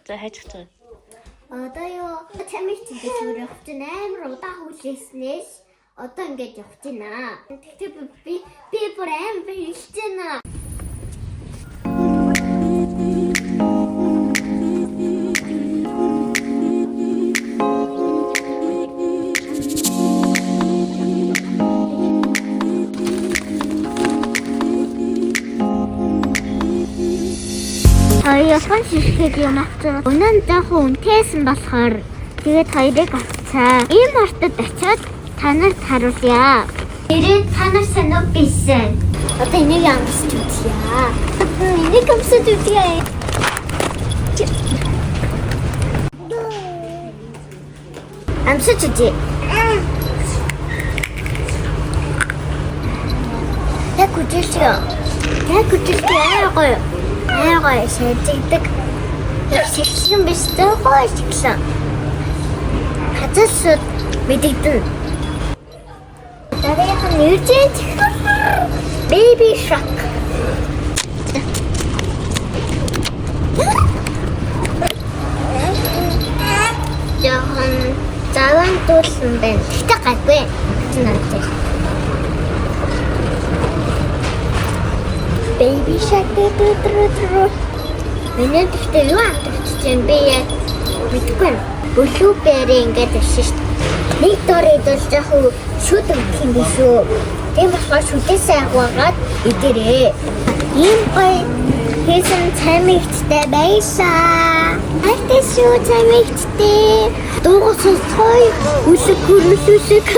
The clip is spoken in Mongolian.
За хайж байгаа. Одоо юу чамиг тийгээс өөр явж байна. Амар удаан хүлээснээс одоо ингэж явж байна. Тэгтээ би бүр амар хэлж байна. Ясан шишгийг юм авчихсан. Үнэн жоохон үнэтэйсэн болохоор тэгээд хоёрыг авцаа. Ийм ортод очиод танарт харуулъя. Ирээд танар санаа бийсэн. Одоо энийг амсч үзье. Энийг амсч үзье. Амсч үзье. Яг үжилчээ. Яг үжилчээ гоё. Аягаа шийддэг. Шигшин биш зөөхөө шигшин. Хацсууд мэдэгдэн. Дараахан нэржээ. Baby shark. Яхан заван дуулсан байна. Гэтэ гайгүй. Чинаатай. Baby shark дөрөв. Миний гэхдээ юу авчихж юм бэ яа? Мэдгүй. Блүүбери ингээд авшиж шít. Нэг дор идэл жоохон шүд өгөх юм биш үү? Тийм болохоор шүдээсээ агаагаад идэрээ. Ийм гоё хийсэн цамигчтай байсан. Айтай шүү цамигчтэй. Дуугаас сонсгой. Үлэг хөрмөлүүлэг.